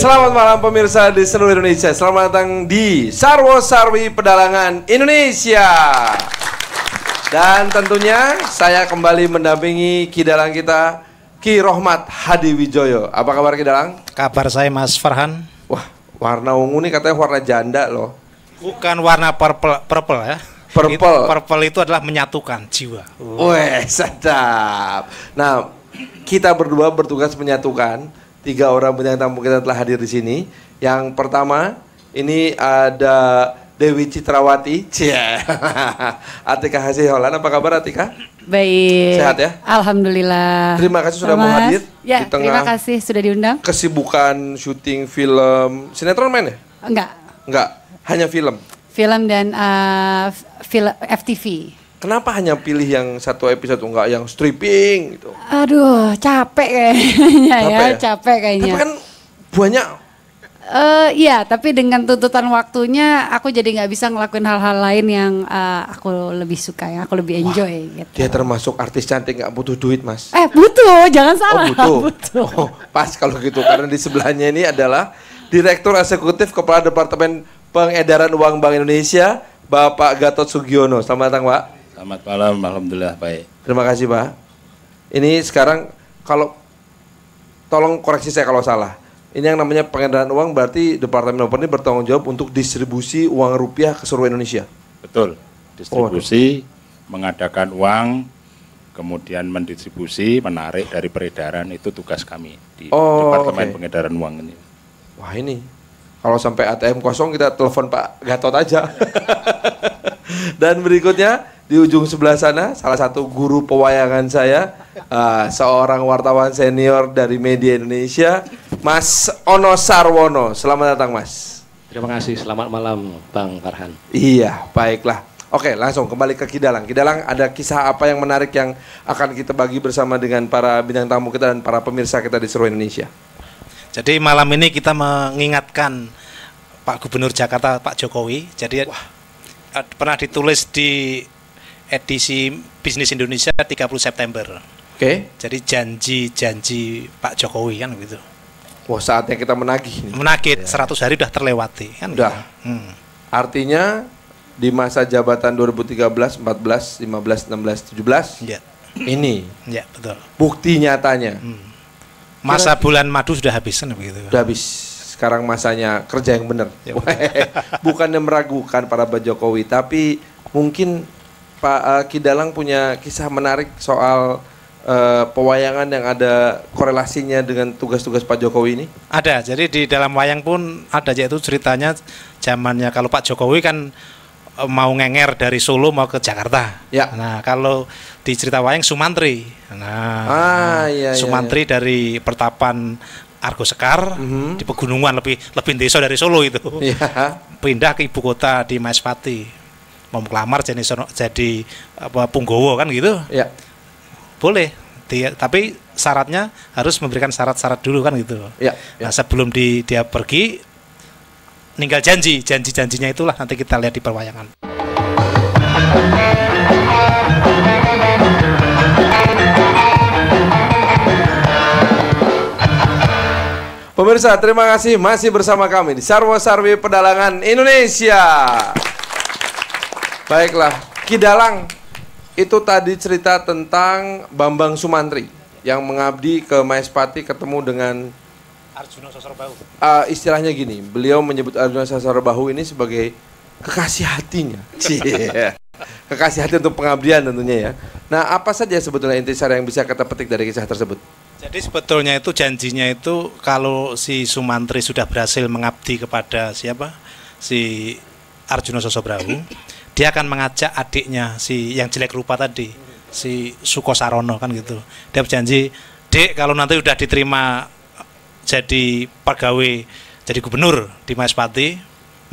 Selamat malam pemirsa di seluruh Indonesia. Selamat datang di Sarwo Sarwi Pedalangan Indonesia. Dan tentunya saya kembali mendampingi Kidalang kita, Ki Rohmat Hadi Wijoyo. Apa kabar Kidalang? Kabar saya Mas Farhan. Wah, warna ungu nih katanya warna janda loh. Bukan warna purple ya. Purple itu adalah menyatukan jiwa. Wih, sedap. Nah, kita berdua bertugas menyatukan. 3 orang bintang tamu kita telah hadir di sini. Yang pertama, ini ada Dewi Citrawati, Atika Hasiholan. Apa kabar Atika? Baik. Sehat ya? Alhamdulillah. Terima kasih sudah mau hadir ya, di tengah. Terima kasih sudah diundang. Kesibukan syuting film, sinetron main ya? Enggak, hanya film. Film dan film FTV. Kenapa hanya pilih yang satu episode, enggak yang stripping gitu? Aduh, capek kayaknya capek kayaknya. Tapi kan banyak. Iya, tapi dengan tuntutan waktunya aku jadi nggak bisa ngelakuin hal-hal lain yang aku lebih suka, yang aku lebih enjoy. Gitu. Dia termasuk artis cantik nggak butuh duit, Mas. Butuh, jangan salah. Butuh. Oh, pas kalau gitu, karena di sebelahnya ini adalah Direktur Eksekutif Kepala Departemen Pengedaran Uang Bank Indonesia, Bapak Gatot Sugiono. Selamat datang, Pak. Selamat malam, alhamdulillah baik. Terima kasih, Pak. Ini sekarang kalau tolong koreksi saya kalau salah. Ini yang namanya pengedaran uang berarti Departemen Uang ini bertanggung jawab untuk distribusi uang rupiah ke seluruh Indonesia. Betul. Distribusi, mengadakan uang, kemudian mendistribusi, menarik dari peredaran, itu tugas kami di Departemen Pengedaran Uang ini. Wah, ini kalau sampai ATM kosong kita telepon Pak Gatot aja. Dan berikutnya di ujung sebelah sana, salah satu guru pewayangan saya, seorang wartawan senior dari media Indonesia, Mas Ono Sarwono. Selamat datang, Mas. Terima kasih, selamat malam Bang Farhan. Iya, baiklah. Oke, langsung kembali ke Kidalang. Kidalang, ada kisah apa yang menarik yang akan kita bagi bersama dengan para bintang tamu kita dan para pemirsa kita di seluruh Indonesia? Jadi malam ini kita mengingatkan Pak Gubernur Jakarta, Pak Jokowi. Jadi pernah ditulis di edisi Bisnis Indonesia 30 September. Oke. Jadi janji Pak Jokowi kan begitu. Wah, saatnya kita menagih. Menagih, 100 hari udah terlewati kan. Udah. Gitu. Artinya di masa jabatan 2013, 14, 15, 16, 17 ya. Ini. Ya, betul. Bukti nyatanya. Masa bulan madu sudah habis kan begitu. Sudah habis. Sekarang masanya kerja yang benar. Ya, bukannya meragukan para Pak Jokowi, tapi mungkin Pak Kidalang punya kisah menarik soal pewayangan yang ada korelasinya dengan tugas-tugas Pak Jokowi ini? Ada, jadi di dalam wayang pun ada, yaitu ceritanya zamannya kalau Pak Jokowi kan mau ngenger dari Solo mau ke Jakarta. Ya. Nah, kalau di cerita wayang Sumantri. Nah, Sumantri dari Pertapan Argo Sekar di pegunungan lebih desa dari Solo itu. Pindah ke ibu kota di Maespati. Mau melamar jadi punggawa kan gitu. Ya. Boleh. Tapi syaratnya harus memberikan syarat-syarat dulu kan gitu. Ya. Nah, sebelum dia pergi ninggal janjinya itulah nanti kita lihat di perwayangan. Pemirsa, terima kasih masih bersama kami di Sarwo Sarwi Pedalangan Indonesia. Baiklah, Kidalang, itu tadi cerita tentang Bambang Sumantri yang mengabdi ke Maespati ketemu dengan Arjuna Sosrobahu. Istilahnya gini, beliau menyebut Arjuna Sosrobahu ini sebagai kekasih hatinya. Kekasih hati untuk pengabdian tentunya ya. Nah, apa saja sebetulnya intisari yang bisa kita petik dari kisah tersebut? Jadi sebetulnya itu janjinya itu kalau si Sumantri sudah berhasil mengabdi kepada siapa? Si Arjuna Sosrobahu, dia akan mengajak adiknya si yang jelek rupa tadi, si Sukosarono kan gitu. Dia berjanji, "Dek, kalau nanti udah diterima jadi pegawai, jadi gubernur di Maespati,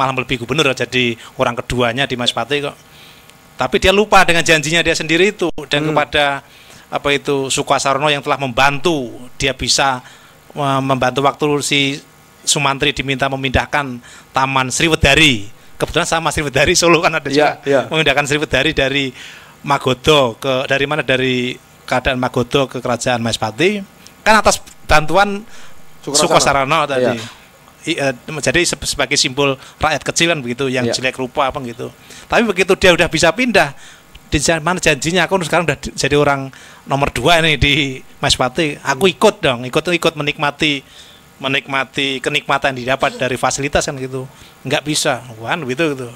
malah lebih gubernur jadi orang keduanya di Maespati kok." Tapi dia lupa dengan janjinya dia sendiri itu dan kepada Sukosarono yang telah membantu, dia bisa membantu waktu si Sumantri diminta memindahkan Taman Sriwedari. Kebetulan sama Sriwedari Solo kan ada juga. Memindahkan Sriwedari dari Magodo dari keadaan Magodo ke Kerajaan Maespati kan atas bantuan Sukosarono tadi. jadi sebagai simbol rakyat kecil kan begitu, yang Iya. jelek rupa apa gitu. Tapi begitu dia udah bisa pindah, di mana janjinya aku sekarang udah jadi orang nomor 2 nih di Maespati, aku ikut dong, ikut menikmati kenikmatan yang didapat dari fasilitas kan gitu. Nggak bisa, kan gitu.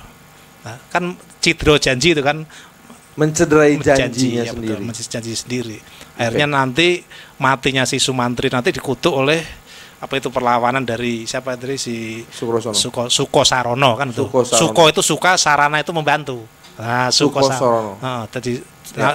Nah, kan cidro janji itu kan Mencederai janjinya ya, sendiri. betul, janji sendiri. Akhirnya nanti matinya si Sumantri nanti dikutuk oleh apa itu perlawanan dari siapa dari si Sukrosono. Suko Sarono kan itu. Suko Sarono. Suko itu suka, Sarana itu membantu. Nah, Suko Sarono. Jadi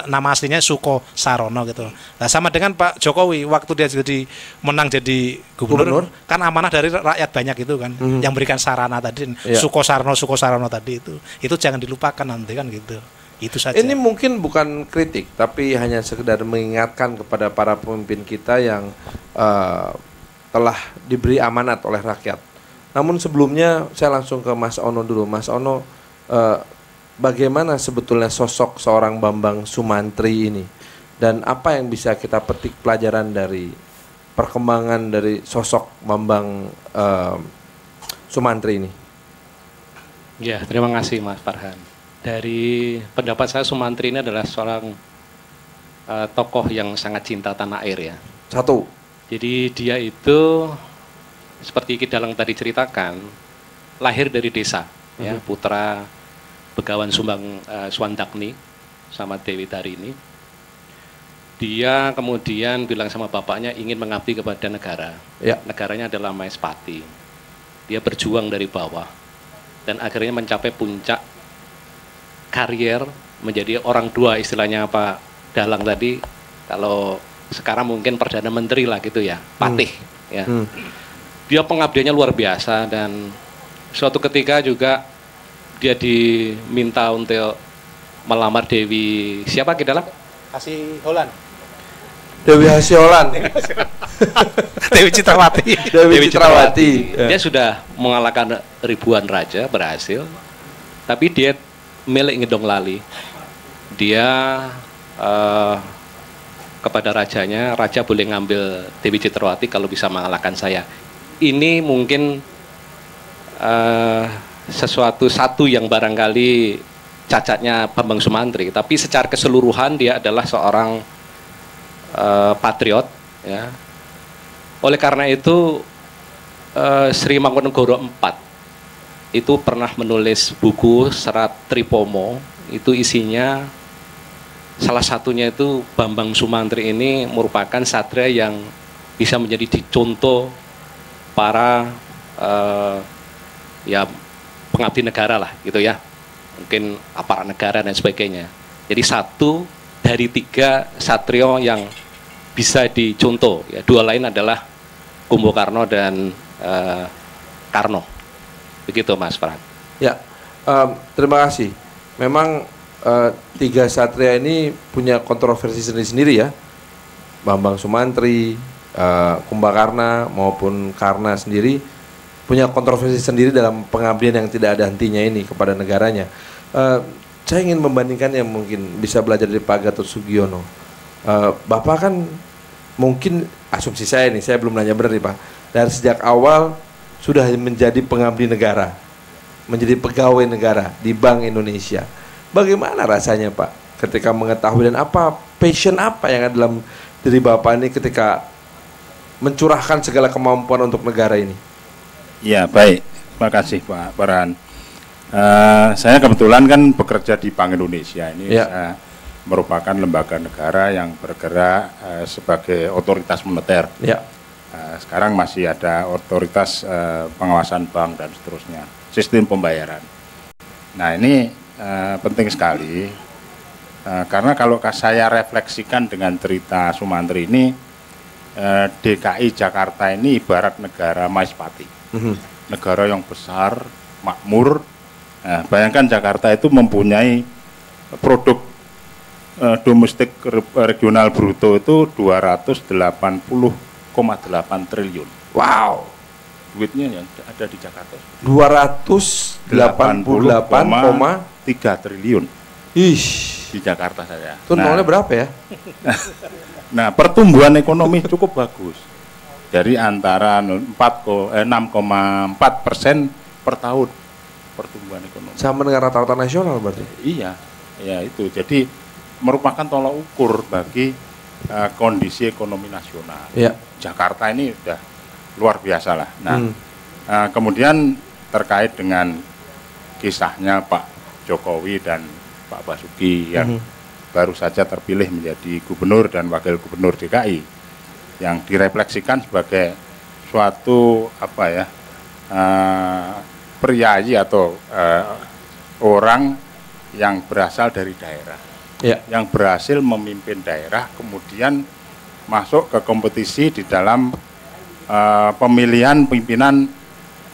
nama aslinya Suko Sarono gitu. Nah, sama dengan Pak Jokowi waktu dia jadi menang jadi gubernur, kan amanah dari rakyat banyak itu kan, yang berikan sarana tadi. Iya. Suko Sarono tadi itu jangan dilupakan nanti kan gitu. Itu saja. Ini mungkin bukan kritik, tapi hanya sekedar mengingatkan kepada para pemimpin kita yang telah diberi amanat oleh rakyat. Namun sebelumnya saya langsung ke Mas Ono dulu. Mas Ono, bagaimana sebetulnya sosok seorang Bambang Sumantri ini? Dan apa yang bisa kita petik pelajaran dari perkembangan dari sosok Bambang Sumantri ini? Ya, terima kasih Mas Farhan. Dari pendapat saya Sumantri ini adalah seorang tokoh yang sangat cinta tanah air ya. Satu. Jadi dia itu seperti Ki Dalang tadi ceritakan, lahir dari desa, ya, putra Begawan Suwandakni sama Dewi Tarini. Dia kemudian bilang sama bapaknya ingin mengabdi kepada negara. Ya. Negaranya adalah Maespati. Dia berjuang dari bawah dan akhirnya mencapai puncak karier menjadi orang dua, istilahnya Pak Dalang tadi. Kalau sekarang mungkin Perdana Menteri lah gitu ya, patih ya. Dia pengabdiannya luar biasa dan suatu ketika juga dia diminta untuk melamar Dewi siapa Ki Dalang? Kasih Holan. Dewi Hasiolan. Dewi Citrawati. Dewi Citrawati. Dia sudah mengalahkan ribuan raja, berhasil. Tapi dia milik Ngedong Lali. Dia kepada rajanya, raja boleh ngambil Dewi Citrawati kalau bisa mengalahkan saya. Ini mungkin satu yang barangkali cacatnya Bambang Sumantri, tapi secara keseluruhan dia adalah seorang patriot ya. Oleh karena itu Sri Mangkunegoro IV itu pernah menulis buku Serat Tripomo, itu isinya salah satunya itu Bambang Sumantri ini merupakan satria yang bisa menjadi contoh para ya pengabdi negara lah gitu ya, mungkin aparat negara dan sebagainya. Jadi satu dari 3 satrio yang bisa dicontoh ya, 2 lain adalah Kumbokarno dan Karno. Begitu Mas Farhan. Ya, terima kasih. Memang 3 satria ini punya kontroversi sendiri-sendiri ya. Bambang Sumantri, Kumbakarna maupun Karna sendiri punya kontroversi sendiri dalam pengabdian yang tidak ada hentinya ini kepada negaranya. Saya ingin membandingkan yang mungkin bisa belajar dari Pak Gatot Sugiono. Bapak kan mungkin asumsi saya nih, saya belum nanya benar nih Pak. Dari sejak awal sudah menjadi pengabdi negara, menjadi pegawai negara di Bank Indonesia. Bagaimana rasanya Pak ketika mengetahui dan apa passion apa yang ada dalam diri Bapak ini ketika mencurahkan segala kemampuan untuk negara ini? Ya baik, terima kasih Pak Farhan. Saya kebetulan kan bekerja di Bank Indonesia ini, ya. Saya merupakan lembaga negara yang bergerak sebagai otoritas moneter. Ya. Sekarang masih ada otoritas pengawasan bank dan seterusnya, sistem pembayaran. Nah ini penting sekali karena kalau saya refleksikan dengan cerita Sumantri ini, DKI Jakarta ini ibarat negara Maespati, negara yang besar, makmur. Bayangkan Jakarta itu mempunyai produk domestik regional bruto itu 280,8 triliun. Wow. Duitnya yang ada di Jakarta 288,3 triliun. Ish. Di Jakarta saja. Itu nolnya berapa ya? Nah, pertumbuhan ekonomi cukup bagus. dari antara 6,4% per tahun pertumbuhan ekonomi. Sama dengan rata-rata nasional berarti? Iya, ya itu. Jadi merupakan tolak ukur bagi kondisi ekonomi nasional. Ya. Jakarta ini sudah luar biasa lah. Nah, kemudian terkait dengan kisahnya Pak Jokowi dan Pak Basuki yang baru saja terpilih menjadi gubernur dan wakil gubernur DKI, yang direfleksikan sebagai suatu priayi atau orang yang berasal dari daerah, yang berhasil memimpin daerah, kemudian masuk ke kompetisi di dalam pemilihan pimpinan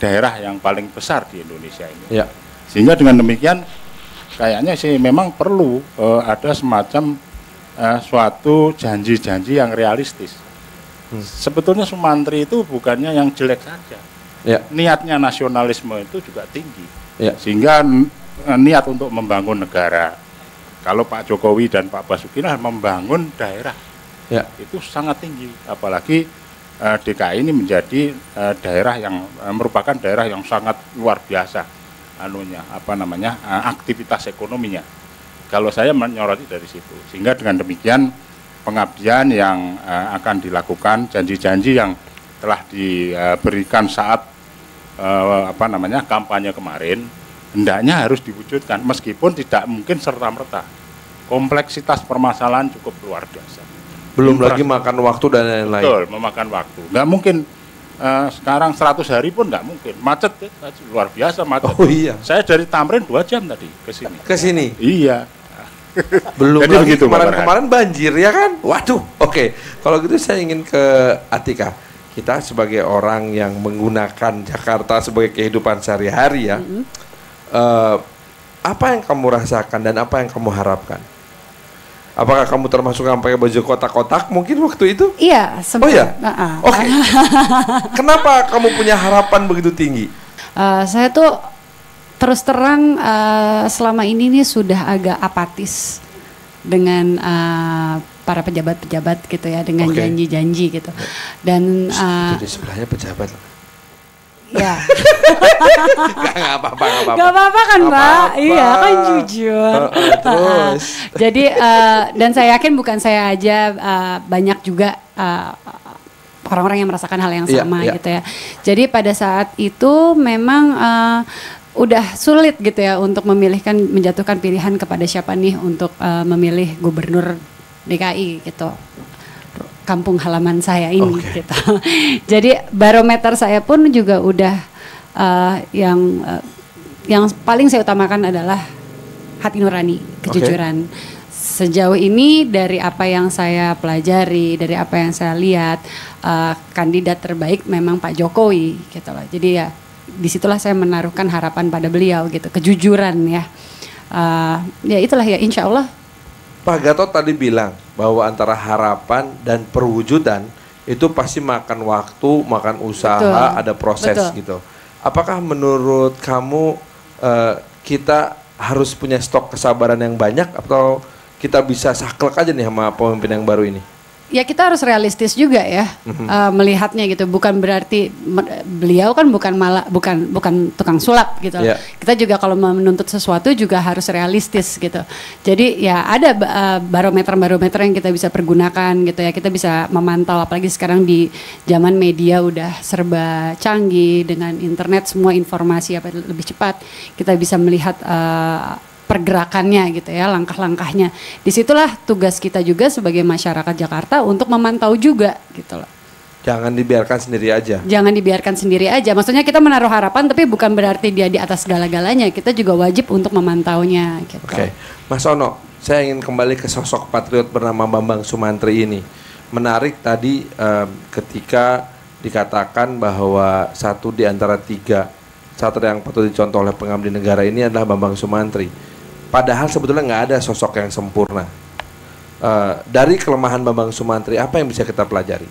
daerah yang paling besar di Indonesia ini. Sehingga dengan demikian kayaknya sih memang perlu ada semacam suatu janji-janji yang realistis. Sebetulnya Sumantri itu bukannya yang jelek saja. Niatnya nasionalisme itu juga tinggi. Sehingga niat untuk membangun negara. Kalau Pak Jokowi dan Pak Basuki membangun daerah, itu sangat tinggi. Apalagi DKI ini menjadi daerah yang merupakan daerah yang sangat luar biasa aktivitas ekonominya. Kalau saya menyoroti dari situ, sehingga dengan demikian pengabdian yang akan dilakukan, janji-janji yang telah diberikan saat kampanye kemarin, hendaknya harus diwujudkan meskipun tidak mungkin serta-merta. Kompleksitas permasalahan cukup luar biasa. Belum lagi makan waktu dan lain-lain. Betul, memakan waktu. Nggak mungkin sekarang 100 hari pun nggak mungkin. Macet, luar biasa macet. Oh iya. Saya dari Tamrin 2 jam tadi ke sini. Ke sini? Iya. Belum lagi kemarin banjir ya kan? Waduh, oke. Kalau gitu saya ingin ke Atika. Kita sebagai orang yang menggunakan Jakarta sebagai kehidupan sehari-hari ya, apa yang kamu rasakan dan apa yang kamu harapkan? Apakah kamu termasuk yang pakai baju kotak-kotak mungkin waktu itu? Iya, sempat. Oh iya? Oke. Kenapa kamu punya harapan begitu tinggi? Saya tuh terus terang selama ini nih sudah agak apatis dengan para pejabat-pejabat gitu ya, dengan janji-janji gitu. Dan di sebelahnya pejabat. Ya. Gak apa-apa. Gak apa-apa kan Pak? Iya kan jujur. Terus. Jadi dan saya yakin bukan saya aja, banyak juga orang-orang yang merasakan hal yang sama gitu ya. Jadi pada saat itu memang udah sulit gitu ya untuk menjatuhkan pilihan kepada siapa nih untuk memilih gubernur DKI gitu, kampung halaman saya ini gitu. Jadi barometer saya pun juga udah yang paling saya utamakan adalah hati nurani, kejujuran. Sejauh ini dari apa yang saya pelajari, dari apa yang saya lihat, kandidat terbaik memang Pak Jokowi gitu loh. Jadi ya disitulah saya menaruhkan harapan pada beliau gitu, kejujuran ya. Ya itulah ya, insya Allah. Pak Gatot tadi bilang bahwa antara harapan dan perwujudan itu pasti makan waktu, makan usaha, ada proses gitu. Apakah menurut kamu kita harus punya stok kesabaran yang banyak atau kita bisa saklek aja nih sama pemimpin yang baru ini? Ya kita harus realistis juga ya melihatnya gitu. Bukan berarti beliau kan bukan tukang sulap gitu. Kita juga kalau menuntut sesuatu juga harus realistis gitu. Jadi ya ada barometer-barometer yang kita bisa pergunakan gitu ya. Kita bisa memantau, apalagi sekarang di zaman media udah serba canggih, dengan internet semua informasi lebih cepat. Kita bisa melihat pergerakannya gitu ya, langkah-langkahnya. Disitulah tugas kita juga sebagai masyarakat Jakarta untuk memantau juga gitu loh. Jangan dibiarkan sendiri aja. Jangan dibiarkan sendiri aja. Maksudnya kita menaruh harapan tapi bukan berarti dia di atas segala-galanya. Kita juga wajib untuk memantaunya gitu. Oke. Mas Ono, saya ingin kembali ke sosok patriot bernama Bambang Sumantri ini. Menarik tadi ketika dikatakan bahwa satu di antara 3 satria yang patut dicontoh oleh pengabdi negara ini adalah Bambang Sumantri. Padahal sebetulnya nggak ada sosok yang sempurna. Dari kelemahan Bambang Sumantri, apa yang bisa kita pelajari?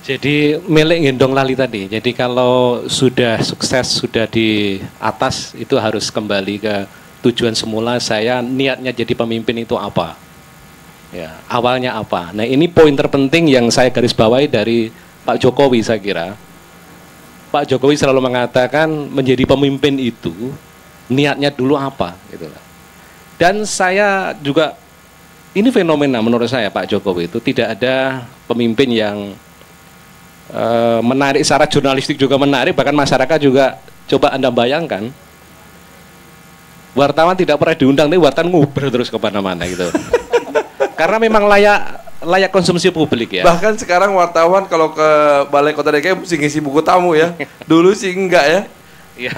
Jadi milik gendong lali tadi. Jadi kalau sudah sukses, sudah di atas, itu harus kembali ke tujuan semula saya niatnya jadi pemimpin itu apa. Ya, awalnya apa. Nah ini poin terpenting yang saya garis bawahi dari Pak Jokowi saya kira. Pak Jokowi selalu mengatakan menjadi pemimpin itu niatnya dulu apa gitu lah. Dan saya juga ini fenomena menurut saya Pak Jokowi itu tidak ada pemimpin yang menarik secara jurnalistik juga menarik, bahkan masyarakat juga coba Anda bayangkan wartawan tidak pernah diundang tapi wartawan nguber terus kemana-mana gitu. Karena memang layak konsumsi publik ya. Bahkan sekarang wartawan kalau ke Balai Kota DKI mesti ngisi buku tamu ya. Dulu sih enggak ya. Iya.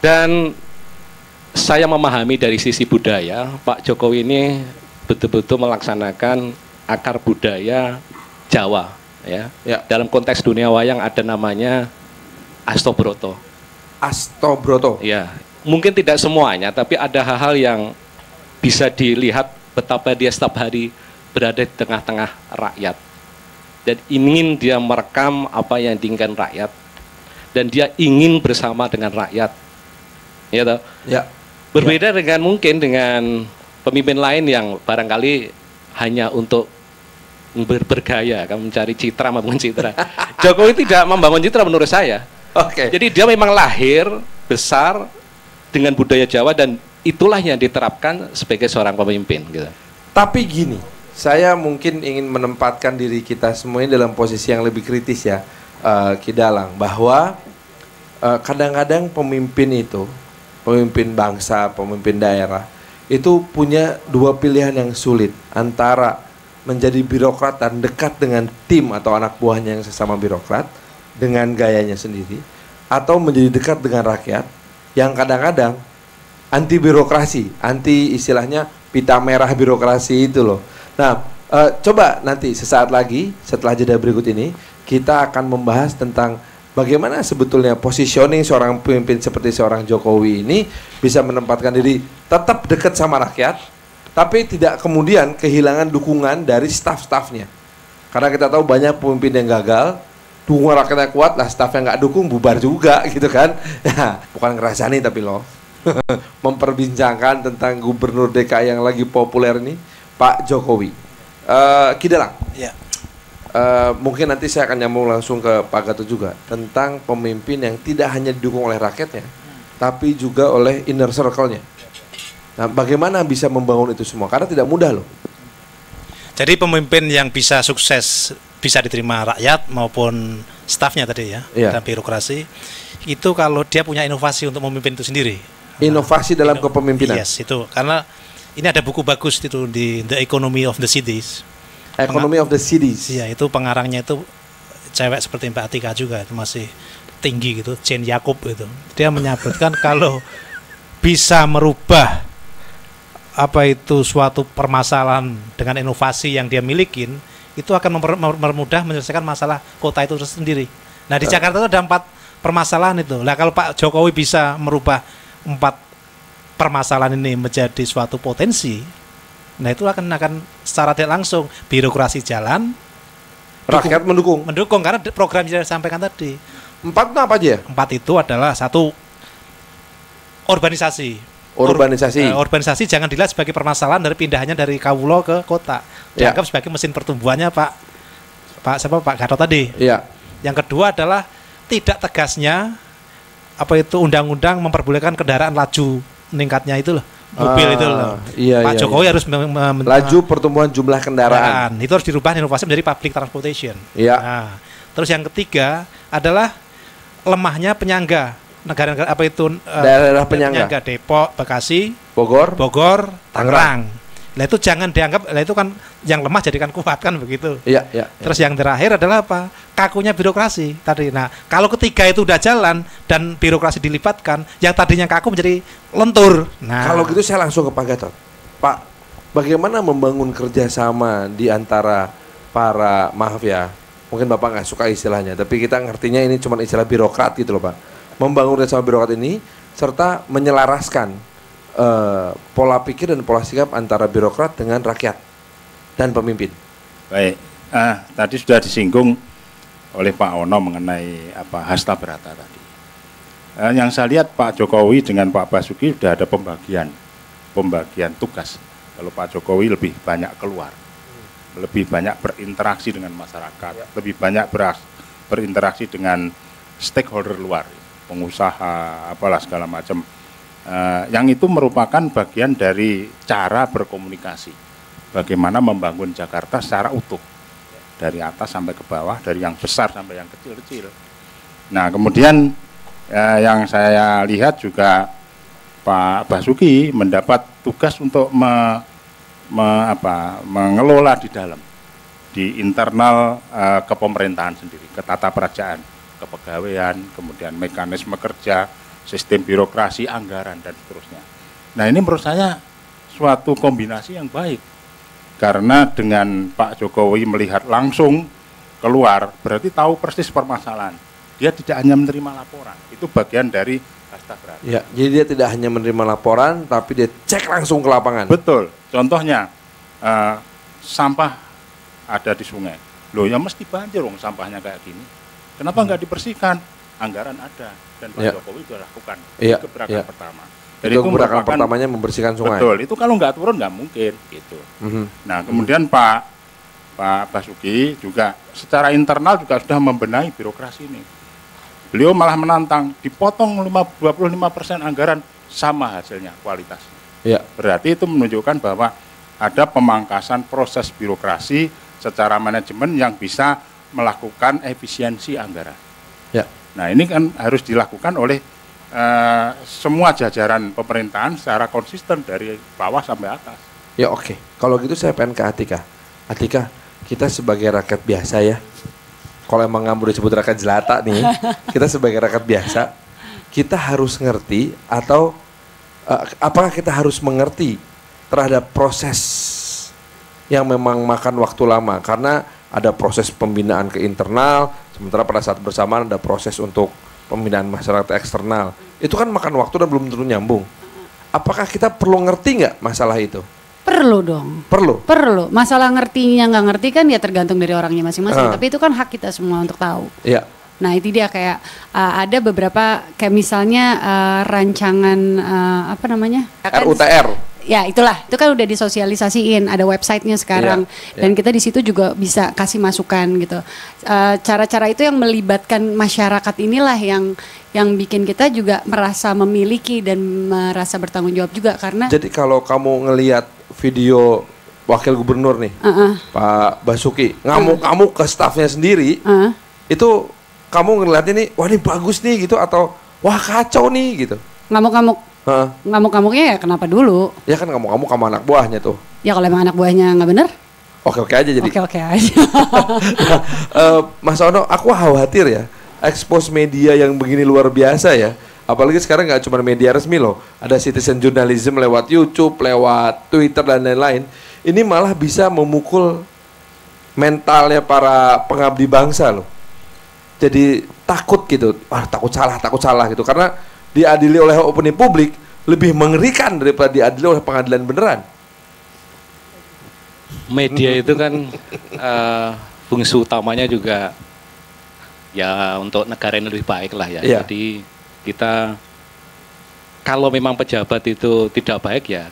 Dan saya memahami dari sisi budaya, Pak Jokowi ini betul-betul melaksanakan akar budaya Jawa ya. Dalam konteks dunia wayang ada namanya Astobroto. Astobroto. Ya, mungkin tidak semuanya, tapi ada hal-hal yang bisa dilihat betapa dia setiap hari berada di tengah-tengah rakyat dan ingin dia merekam apa yang diinginkan rakyat dan dia ingin bersama dengan rakyat, ya toh? Ya. Berbeda dengan mungkin dengan pemimpin lain yang barangkali hanya untuk bergaya, kan mencari citra, membangun citra. Jokowi tidak membangun citra menurut saya. Oke. Jadi dia memang lahir besar dengan budaya Jawa dan itulah yang diterapkan sebagai seorang pemimpin gitu. Tapi gini, saya mungkin ingin menempatkan diri kita semuanya dalam posisi yang lebih kritis ya, Ki Dalang, bahwa kadang-kadang pemimpin itu, pemimpin bangsa, pemimpin daerah, itu punya dua pilihan yang sulit, antara menjadi birokrat dan dekat dengan tim atau anak buahnya yang sesama birokrat dengan gayanya sendiri, atau menjadi dekat dengan rakyat yang kadang-kadang anti birokrasi, anti istilahnya pita merah birokrasi itu loh. Nah, coba nanti sesaat lagi setelah jeda berikut ini kita akan membahas tentang bagaimana sebetulnya positioning seorang pemimpin seperti seorang Jokowi ini bisa menempatkan diri tetap dekat sama rakyat, tapi tidak kemudian kehilangan dukungan dari staf-stafnya. Karena kita tahu banyak pemimpin yang gagal, dukungan rakyatnya kuat lah, staf yang nggak dukung bubar juga gitu kan. Nah, bukan ngerasani tapi loh memperbincangkan tentang gubernur DKI yang lagi populer ini, Pak Jokowi. Ki Dalang. Ya. Mungkin nanti saya akan nyambung langsung ke Pak Gatot juga tentang pemimpin yang tidak hanya didukung oleh rakyatnya, tapi juga oleh inner circle-nya. Nah, bagaimana bisa membangun itu semua? Karena tidak mudah loh. Jadi pemimpin yang bisa sukses, bisa diterima rakyat maupun stafnya tadi ya, dan birokrasi, itu kalau dia punya inovasi untuk memimpin itu sendiri. Inovasi dalam kepemimpinan. Yes, itu. Karena ini ada buku bagus itu di The Economy of the Cities. Economy of the Cities. Iya, itu pengarangnya itu cewek seperti Mbak Atika juga, itu masih tinggi gitu, Jane Yacob itu. Dia menyebutkan kalau bisa merubah apa itu suatu permasalahan dengan inovasi yang dia milikin, itu akan mempermudah menyelesaikan masalah kota itu sendiri. Nah, di Jakarta itu ada 4 permasalahan itu. Nah, kalau Pak Jokowi bisa merubah 4 permasalahan ini menjadi suatu potensi, nah itu akan secara tidak langsung birokrasi jalan, rakyat mendukung karena program yang saya sampaikan tadi. 4 itu apa aja? 4 itu adalah 1, urbanisasi. Urbanisasi jangan dilihat sebagai permasalahan dari pindahannya dari Kawulo ke kota, dianggap sebagai mesin pertumbuhannya Pak Gatot tadi. Ya. Yang kedua adalah tidak tegasnya apa itu undang-undang memperbolehkan kendaraan laju meningkatnya itu loh, mobil itu loh. Pak Jokowi harus laju pertumbuhan jumlah kendaraan. Itu harus dirubah inovasi menjadi public transportation. Nah, terus yang ketiga adalah lemahnya penyangga negara apa itu daerah penyangga Depok, Bekasi, Bogor, Tangerang. Nah itu jangan dianggap, itu kan yang lemah jadikan kuat kan begitu. Terus yang terakhir adalah apa? Kakunya birokrasi tadi. Nah, kalau ketiga itu udah jalan dan birokrasi dilibatkan, yang tadinya kaku menjadi lentur. Nah, kalau gitu saya langsung ke Pak Gatot. Pak, bagaimana membangun kerjasama di antara para, maaf ya, mungkin Bapak nggak suka istilahnya, tapi kita ngertinya ini cuma istilah birokrat gitu loh Pak. Membangun kerjasama birokrat ini serta menyelaraskan pola pikir dan pola sikap antara birokrat dengan rakyat dan pemimpin. Baik, tadi sudah disinggung oleh Pak Ono mengenai hasta berata tadi. Yang saya lihat Pak Jokowi dengan Pak Basuki sudah ada pembagian tugas. Kalau Pak Jokowi lebih banyak keluar, lebih banyak berinteraksi dengan masyarakat, lebih banyak berinteraksi dengan stakeholder luar, pengusaha, apalah segala macam. Yang itu merupakan bagian dari cara berkomunikasi. Bagaimana membangun Jakarta secara utuh. Dari atas sampai ke bawah, dari yang besar sampai yang kecil-kecil. Nah, kemudian yang saya lihat juga Pak Basuki mendapat tugas untuk mengelola di dalam, di internal kepemerintahan sendiri, ketataprajaraan, kepegawaian, kemudian mekanisme kerja, sistem birokrasi, anggaran, dan seterusnya. Nah, ini menurut saya suatu kombinasi yang baik, karena dengan Pak Jokowi melihat langsung keluar, berarti tahu persis permasalahan. Dia tidak hanya menerima laporan, itu bagian dari hasta berata. Ya, jadi dia tidak hanya menerima laporan, tapi dia cek langsung ke lapangan. Betul. Contohnya, sampah ada di sungai. Loh, ya mesti banjir dong sampahnya kayak gini. Kenapa nggak dibersihkan? Anggaran ada, dan Pak Jokowi sudah lakukan. Itu gebrakan pertama. Jadi itu gebrakan pertamanya membersihkan sungai. Betul. Itu kalau nggak turun nggak mungkin, gitu. Nah, kemudian Pak Basuki juga secara internal juga sudah membenahi birokrasi ini. Beliau malah menantang, dipotong 25% anggaran sama hasilnya, kualitasnya. Ya. Berarti itu menunjukkan bahwa ada pemangkasan proses birokrasi secara manajemen yang bisa melakukan efisiensi anggaran. Ya. Nah, ini kan harus dilakukan oleh semua jajaran pemerintahan secara konsisten dari bawah sampai atas. Ya, oke. Kalau gitu saya pengen ke Atika. Atika, kita sebagai rakyat biasa ya, kalau emang nggak mau disebut rakyat jelata nih, kita sebagai rakyat biasa, kita harus ngerti atau apakah kita harus mengerti terhadap proses yang memang makan waktu lama, karena ada proses pembinaan ke internal, sementara pada saat bersamaan ada proses untuk pembinaan masyarakat eksternal. Itu kan makan waktu dan belum tentu nyambung. Apakah kita perlu ngerti nggak masalah itu? Perlu dong. Perlu. Masalah ngertinya nggak ngerti kan ya tergantung dari orangnya masing-masing. Tapi itu kan hak kita semua untuk tahu. Iya. Nah, itu dia kayak ada beberapa kayak misalnya rancangan apa namanya? RUTR. Ya itulah, itu kan udah disosialisasiin, ada websitenya sekarang, dan kita di situ juga bisa kasih masukan gitu. Cara-cara itu yang melibatkan masyarakat inilah yang bikin kita juga merasa memiliki dan merasa bertanggung jawab juga, karena. Jadi kalau kamu ngelihat video wakil gubernur nih, Pak Basuki ngamuk-ngamuk ke stafnya sendiri, itu kamu ngeliat ini, wah ini bagus nih gitu, atau wah kacau nih gitu? Ngamuk-ngamuk. Ngamuk-ngamuknya ya kenapa dulu? Ya kan ngamuk-ngamuk sama anak buahnya tuh. Ya kalau emang anak buahnya nggak bener? Oke aja jadi. Oke aja. Mas Ono, aku khawatir ya, expose media yang begini luar biasa ya. Apalagi sekarang nggak cuma media resmi loh, ada citizen journalism lewat YouTube, lewat Twitter dan lain-lain. Ini malah bisa memukul mentalnya para pengabdi bangsa loh. Jadi takut gitu, takut salah gitu, karena diadili oleh opini publik lebih mengerikan daripada diadili oleh pengadilan beneran. Media itu kan fungsi utamanya juga ya untuk negara yang lebih baik lah ya. Jadi kita kalau memang pejabat itu tidak baik ya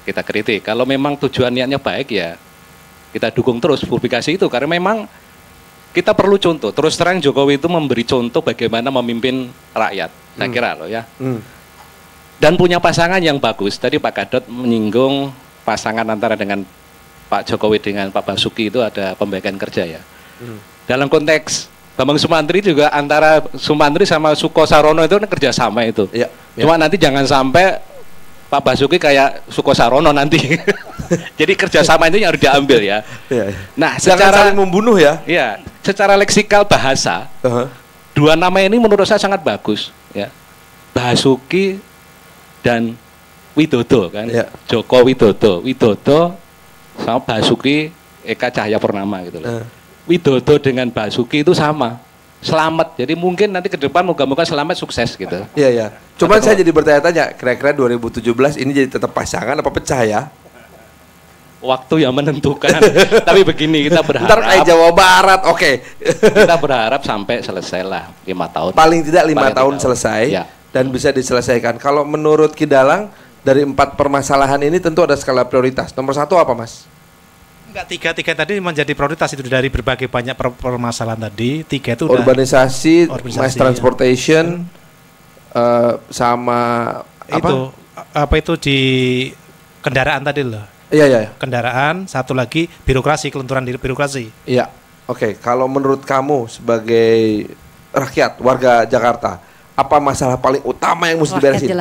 kita kritik. Kalau memang tujuan niatnya baik ya kita dukung terus publikasi itu, karena memang kita perlu contoh. Terus terang Jokowi itu memberi contoh bagaimana memimpin rakyat. Saya kira loh ya. Dan punya pasangan yang bagus. Tadi Pak Gadot menyinggung pasangan antara dengan Pak Jokowi dengan Pak Basuki itu ada pembagian kerja ya. Dalam konteks Bambang Sumantri juga antara Sumantri sama Suko Sarono itu kerjasama itu. Cuma nanti jangan sampai Pak Basuki kayak Suko Sarono nanti. Jadi kerjasama itu yang harus diambil ya. Nah, secara saling membunuh ya. Iya, secara leksikal bahasa, dua nama ini menurut saya sangat bagus ya. Basuki dan Widodo kan. Joko Widodo sama Basuki Eka Cahayapurnama gitu loh. Widodo dengan Basuki itu sama. Selamat. Jadi mungkin nanti ke depan moga-moga selamat sukses gitu. Iya. Cuman saya jadi bertanya-tanya, kira-kira 2017 ini jadi tetap pasangan apa pecah ya? Waktu yang menentukan. Tapi begini, kita berharap. Ntar kayak Jawa Barat, oke. Kita berharap sampai selesai lah 5 tahun. Paling tidak 5 tahun selesai dan bisa diselesaikan. Kalau menurut Ki Dalang, dari 4 permasalahan ini tentu ada skala prioritas. Nomor 1 apa, Mas? Enggak, tiga tadi menjadi prioritas itu dari berbagai banyak permasalahan tadi. Tiga itu urbanisasi mass transportation, sama apa itu di kendaraan tadi loh. Iya. Kendaraan, satu lagi birokrasi, kelenturan di birokrasi. Iya. Oke, kalau menurut kamu sebagai rakyat warga Jakarta, apa masalah paling utama yang mesti diberesin?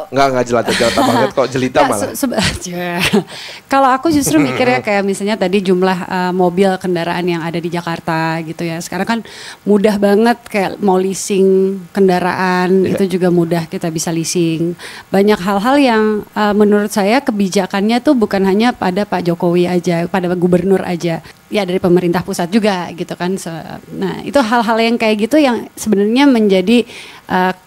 Enggak jelata banget kok, jelita malah. Kalau aku justru mikirnya kayak misalnya tadi jumlah mobil kendaraan yang ada di Jakarta gitu ya. Sekarang kan mudah banget kayak mau leasing kendaraan, itu juga mudah kita bisa leasing. Banyak hal-hal yang menurut saya kebijakannya tuh bukan hanya pada Pak Jokowi aja, pada gubernur aja. Ya dari pemerintah pusat juga gitu kan. Nah itu hal-hal yang kayak gitu yang sebenarnya menjadi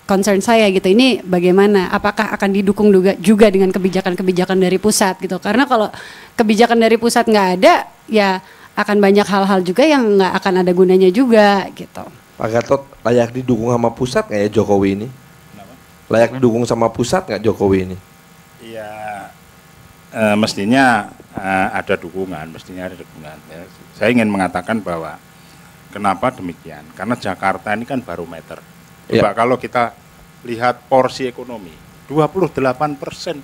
concern saya gitu. Ini bagaimana? Apakah akan didukung juga dengan kebijakan-kebijakan dari pusat gitu? Karena kalau kebijakan dari pusat nggak ada, ya akan banyak hal-hal juga yang nggak akan ada gunanya juga gitu. Pak Gatot, layak didukung sama pusat nggak ya Jokowi ini? Kenapa? Layak didukung sama pusat nggak Jokowi ini? Iya, mestinya ada dukungan. Ya. Saya ingin mengatakan bahwa kenapa demikian? Karena Jakarta ini kan barometer. Coba kalau kita lihat porsi ekonomi, 28%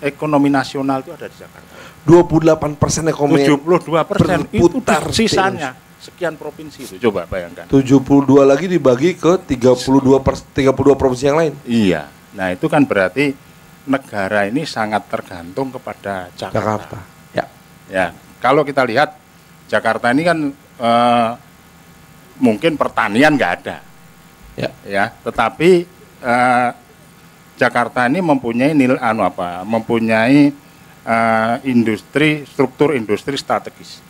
ekonomi nasional itu ada di Jakarta. 28% ekonomi. 72% itu sisanya sekian provinsi itu. Coba bayangkan. 72 lagi dibagi ke 32 provinsi yang lain. Iya. Nah itu kan berarti negara ini sangat tergantung kepada Jakarta. Ya. Kalau kita lihat Jakarta ini kan mungkin pertanian nggak ada. Ya. Tetapi Jakarta ini mempunyai struktur industri strategis,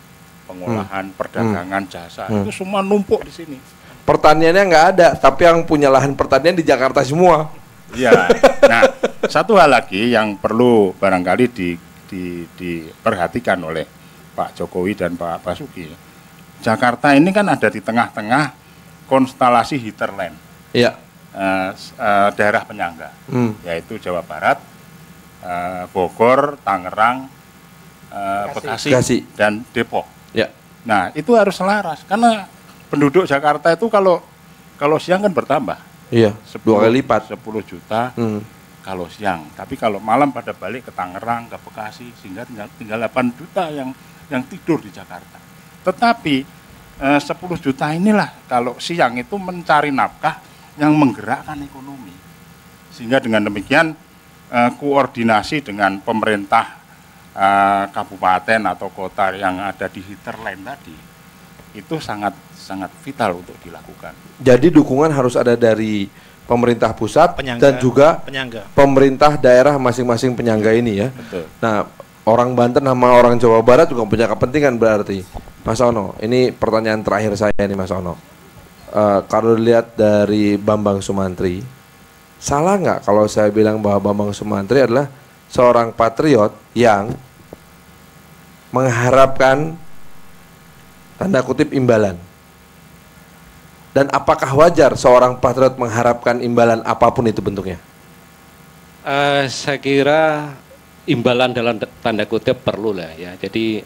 pengolahan, perdagangan, jasa, itu semua numpuk di sini. Pertaniannya nggak ada, tapi yang punya lahan pertanian di Jakarta semua. Ya. Nah, satu hal lagi yang perlu barangkali diperhatikan oleh Pak Jokowi dan Pak Basuki. Jakarta ini kan ada di tengah-tengah konstelasi hinterland. Iya. Daerah penyangga, yaitu Jawa Barat, Bogor, Tangerang, Bekasi, dan Depok. Ya. Nah itu harus selaras karena penduduk Jakarta itu kalau siang kan bertambah. Iya. 2 kali lipat. 10 juta kalau siang. Tapi kalau malam pada balik ke Tangerang, ke Bekasi, sehingga tinggal 8 juta yang tidur di Jakarta. Tetapi 10 juta inilah kalau siang itu mencari nafkah yang menggerakkan ekonomi. Sehingga dengan demikian koordinasi dengan pemerintah kabupaten atau kota yang ada di hinterland tadi itu sangat vital untuk dilakukan. Jadi dukungan harus ada dari pemerintah pusat dan juga penyangga. Pemerintah daerah masing-masing penyangga ini ya. Betul. Nah, orang Banten sama orang Jawa Barat juga punya kepentingan berarti. Mas Ono, ini pertanyaan terakhir saya nih Mas Ono. Kalau dilihat dari Bambang Sumantri, salah nggak kalau saya bilang bahwa Bambang Sumantri adalah seorang patriot yang mengharapkan tanda kutip imbalan? Dan apakah wajar seorang patriot mengharapkan imbalan apapun itu bentuknya? Saya kira imbalan dalam tanda kutip perlu lah ya. Jadi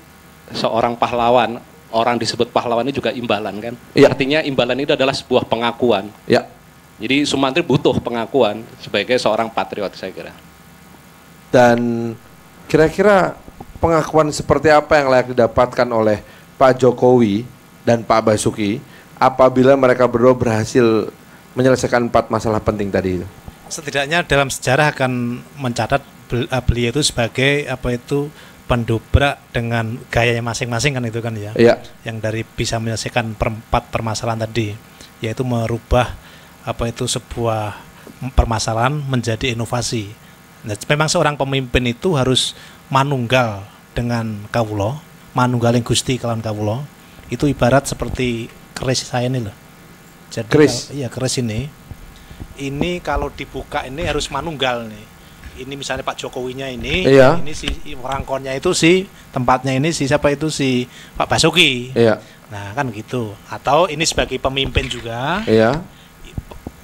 seorang pahlawan, orang disebut pahlawan ini juga imbalan kan. Ya. Artinya imbalan itu adalah sebuah pengakuan. Ya. Jadi Sumantri butuh pengakuan sebagai seorang patriot saya kira. Dan kira-kira pengakuan seperti apa yang layak didapatkan oleh Pak Jokowi dan Pak Basuki apabila mereka berdua berhasil menyelesaikan 4 masalah penting tadi itu? Setidaknya dalam sejarah akan mencatat beliau itu sebagai pendobrak dengan gayanya masing-masing kan itu kan ya. Iya. Yang dari bisa menyelesaikan 4 permasalahan tadi, yaitu merubah sebuah permasalahan menjadi inovasi. Nah, memang seorang pemimpin itu harus manunggal dengan kawula, manunggaling Gusti kelawan kawula. Itu ibarat seperti keris saya ini loh. Jadi keris ini kalau dibuka ini harus manunggal nih. Ini misalnya Pak Jokowinya ini, ini si rangkonnya itu si tempatnya ini si siapa itu si Pak Basuki. Iya. Nah kan gitu. Atau ini sebagai pemimpin juga. Iya.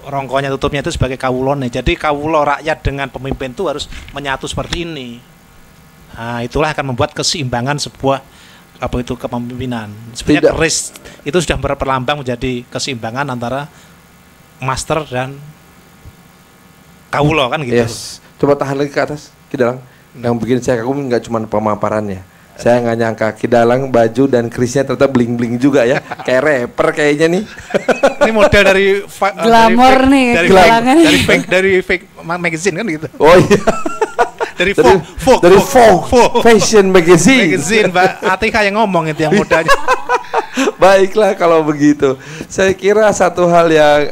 Rongkonya tutupnya itu sebagai kawulone. Jadi kawulo rakyat dengan pemimpin itu harus menyatu seperti ini. Nah, itulah akan membuat keseimbangan sebuah apa itu kepemimpinan. Sebenarnya keris itu sudah berperlambang menjadi keseimbangan antara master dan kawulo kan gitu. Yes. Coba tahan lagi ke atas, Ki Dalang. Yang bikin saya kagum nggak cuma pemaparannya. Saya nggak nyangka Ki Dalang baju dan kerisnya ternyata bling-bling juga ya. Kayak rapper kayaknya nih. Ini model dari glamor nih, dari fake magazine kan gitu. Oh iya. Dari Vogue Fashion Magazine. Mbak Atika yang ngomong itu yang modalnya. Baiklah kalau begitu. Saya kira satu hal yang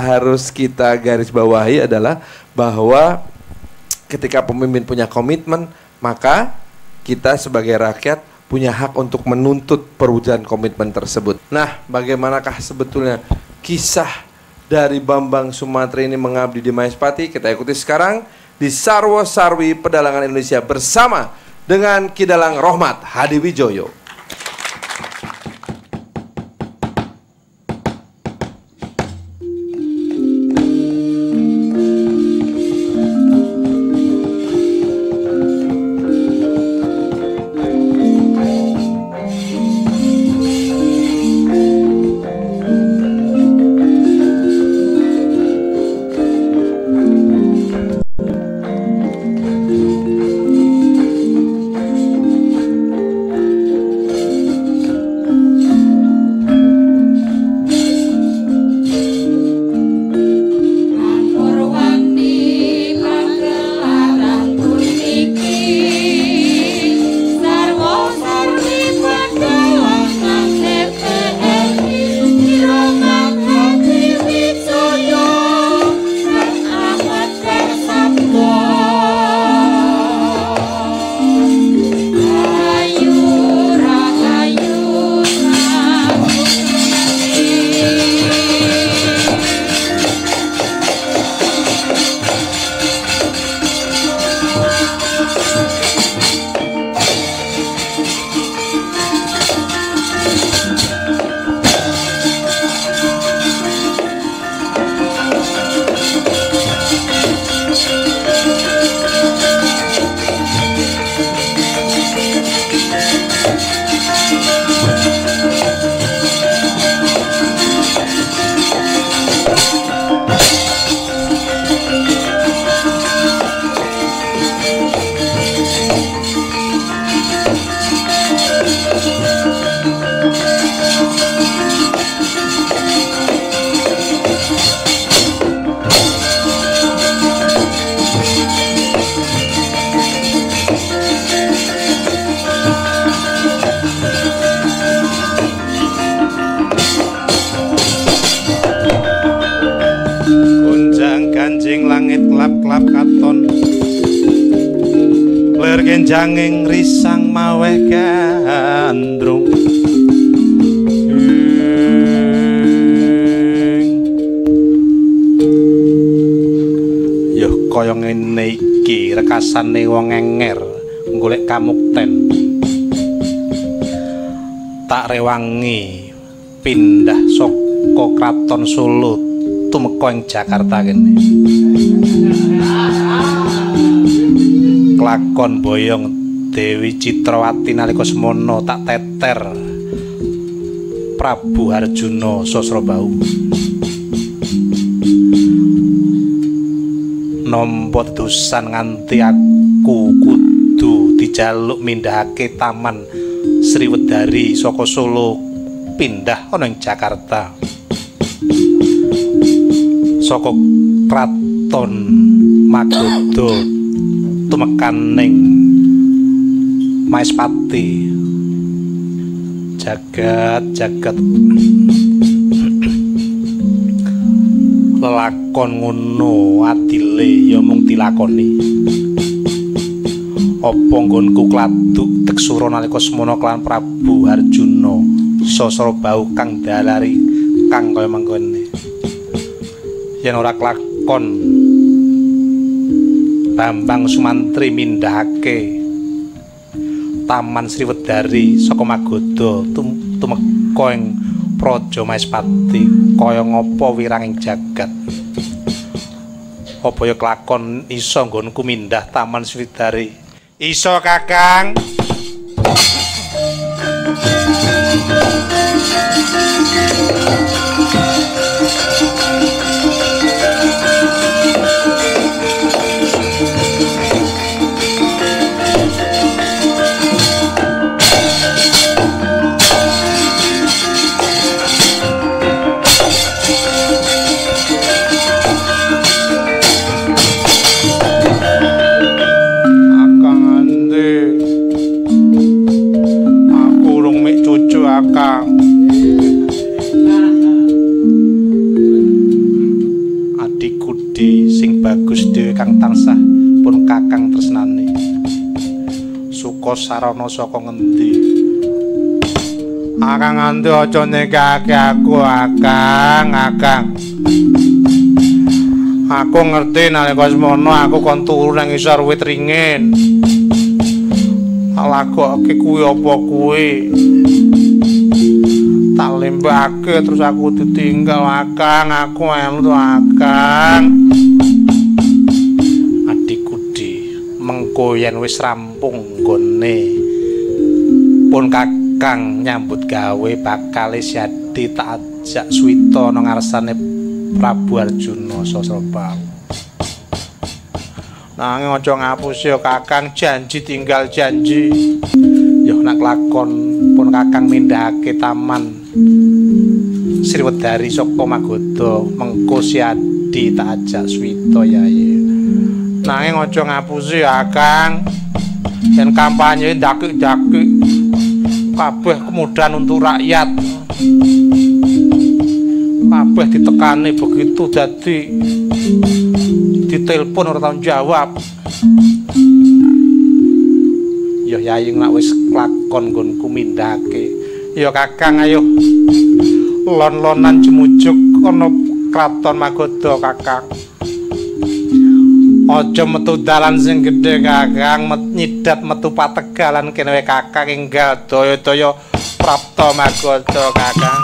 harus kita garis bawahi adalah bahwa ketika pemimpin punya komitmen, maka kita sebagai rakyat punya hak untuk menuntut perwujudan komitmen tersebut. Nah, bagaimanakah sebetulnya kisah dari Bambang Sumantri ini mengabdi di Maespati? Kita ikuti sekarang di Sarwo Sarwi Pedalangan Indonesia bersama dengan Ki Dalang Rohmat Hadiwijoyo. Genjanging risang maweh gandrung yo kaya ngene iki rekasane wong enger golek kamukten tak rewangi pindah saka kraton Solo tumeka ing Jakarta kene lakon boyong Dewi Citrawati nalika semono tak teter Prabu Harjuna Sosrobau nampa tetusan nganti aku kudu dijaluk mindhahake Taman Sriwedari saka Solo pindah ana ing Jakarta saka kraton Magoda tumekan ning Maespati jagat lelakon ngono adile ya mung dilakoni apa nggonku kladuk teksura nalika semana kelan Prabu Harjuna Sosrobau kang dalari kang kaya mangkene yen ora kelakon Bambang Sumantri mindhahake Taman Sriwedari saka Magoda tumeka ing Praja Maespati kaya ngapa wiranging jagat apa ya kelakon iso nggonku mindah Taman Sriwedari Iso Kakang. Kakang adikku di sing bagus dhewe kang tansah pun Kakang tresnani suka sarana saka ngendi Akang nganti aja nekake aku Akang aku ngerti nalika semono aku kon turu nang isor wit ringin alagoke kuwi apa kuwi tak lembake terus aku ditinggal Akang aku elu Akang adikku di mengko yen wis rampung nggone pun Kakang nyambut gawe bakal jadi tak ajak Swita nang ngarsane Prabu Arjuna Sosrobahu nanging aja ngapus ya Kakang janji tinggal janji yo nak lakon pun Kakang mindhake taman Sriwedari saka Magoda mengko si Adi tak ajak Swita yae nanging aja ngapusi ya Kakang yen kampanye dakik-dakik kabeh kemudahan untuk rakyat kabeh ditekani begitu dadi ditelepon ora tau jawab ya yayi nek wis lakon nggonku mindhake ya Kakang ayo lon-lonan jumujuk ana kraton Magoda Kakang aja metu dalan sing gedhe Kakang nyidat metu pategalan kene wae Kakang enggal daya-daya prapta Magoda Kakang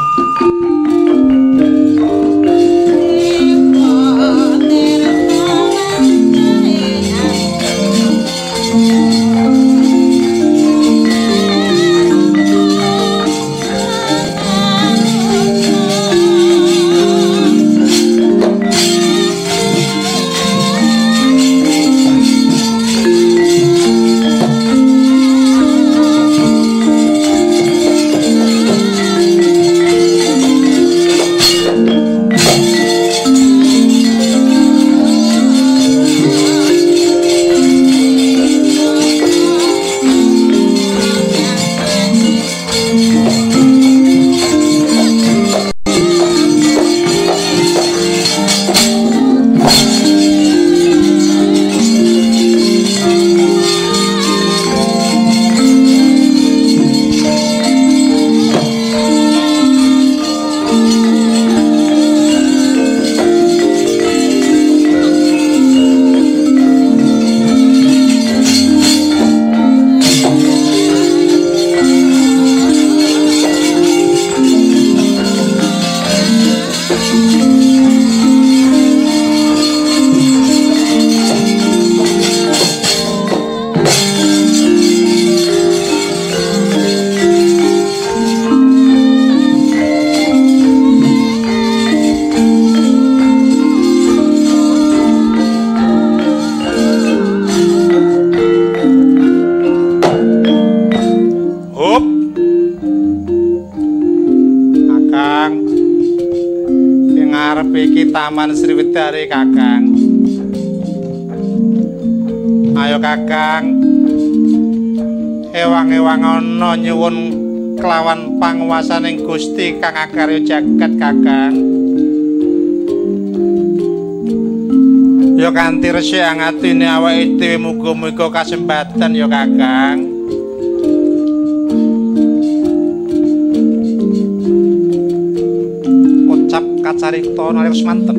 Taman Sriwedari Kakang ayo Kakang ewang-ewang ana nyuwun kelawan panguwasaning Gusti kang akarya jagat Kakang ya kanthi resik angatine awake dhewe muga-muga kasempatan ya Kakang Kacarita nalika semanten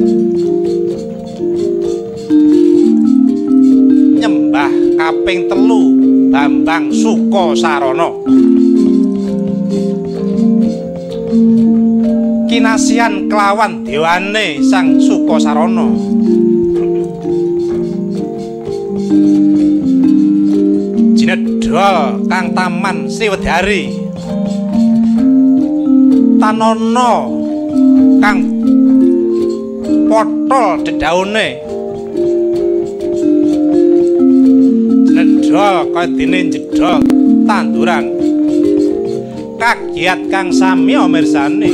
nyembah kaping 3 Bambang Sukasarana kinasihan kelawan dewane Sang Sukasarana jedol kang Taman Sriwedari tanono kang potol dedaune jedol kaya dene jedol tanduran kagiat kang sami mirsani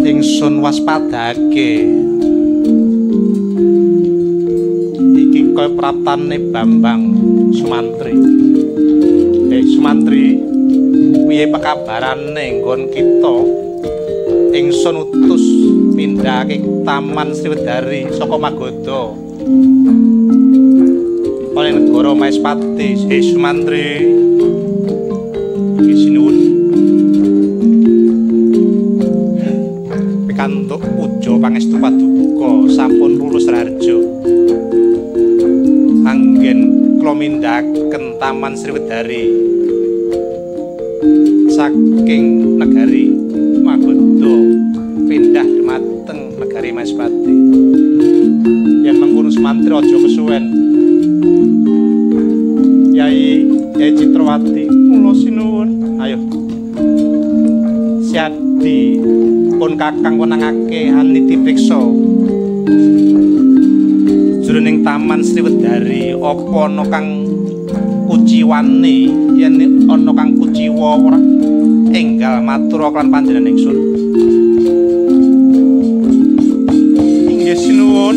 ingsun waspadake iki kaya praptane Bambang Sumantri. Sumantri, piye pekabarane nggon kita? Ingsun utus pindhake Taman Sriwedari saka Magoda oleh negara Maespati. Sumantri, iki sinuwun pikantuk puja pangestu paduka sampun lulus rarja anggen kula mindhaken Taman Sriwedari saking negari Magoda pindah dhumateng negari Maespati. Yen mengkono Sumantri aja kesuwen. Yai Citrawati, kula sinuwun. Ayo. Siadi pun kakang wenangake haniti priksa. Jroning Taman Sriwedari apa ana kang kuciwane? Yen ana kang kuciwa ora enggal matur kan panjenengan ingsun. Inggih sinuwun.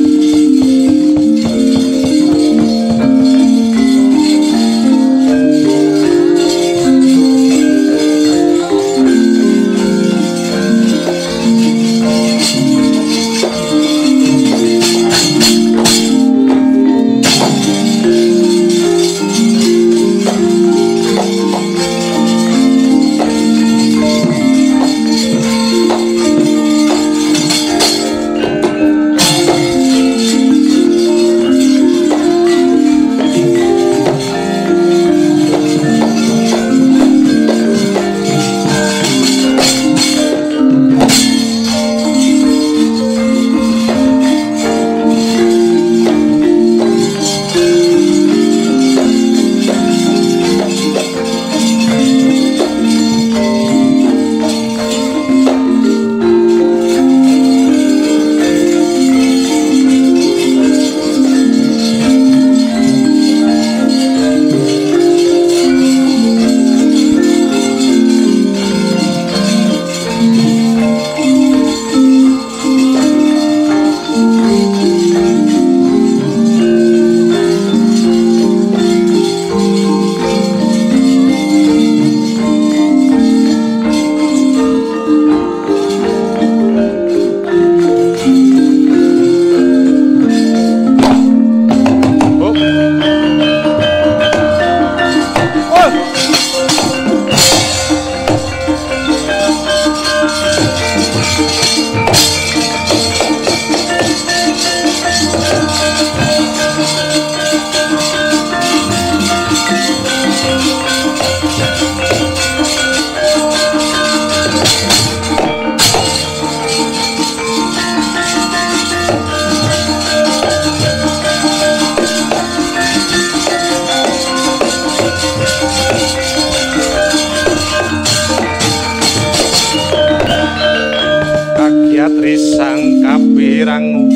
Trisang kapirang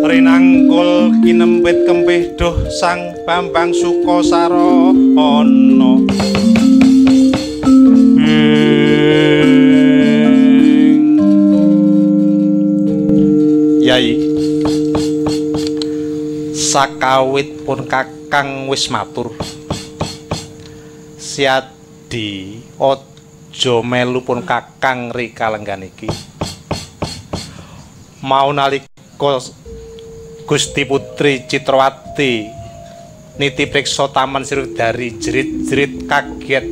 rinangkul kinempit kempih doh Sang Bambang Sukosarana Yai sakawit pun kakang wis matur siadi aja melu pun kakang rikalenggan iki mau nalika Gusti Putri Citrawati niti priksa Taman Sirudari jerit-jerit kaget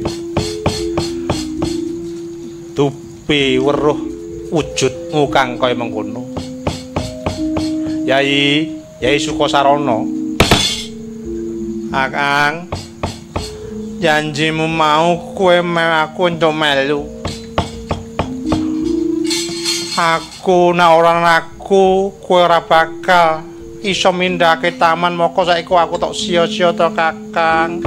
dupi weruh wujudmu kang kaya mengkono Yai Sukosarana Akang janjimu mau kowe aku entuk melu aku nek ora aku kowe ora bakal iso mindhake taman moko saiki aku tok sia-sia to Kakang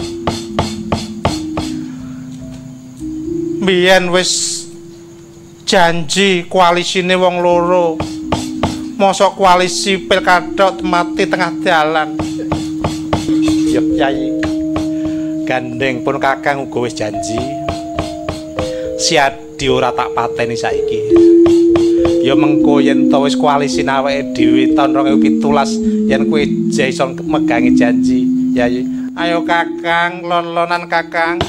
biyen wis janji koalisine wong loro mosok koalisi pilkada mati tengah dalan yep Yai gandeng pun Kakang uga wis janji siadi ora tak pateni saiki ya mengko yen to wis koalisi awake dhewe taun 2017 yen kowe iso megangi janji Yai ayo Kakang lon-lonan Kakang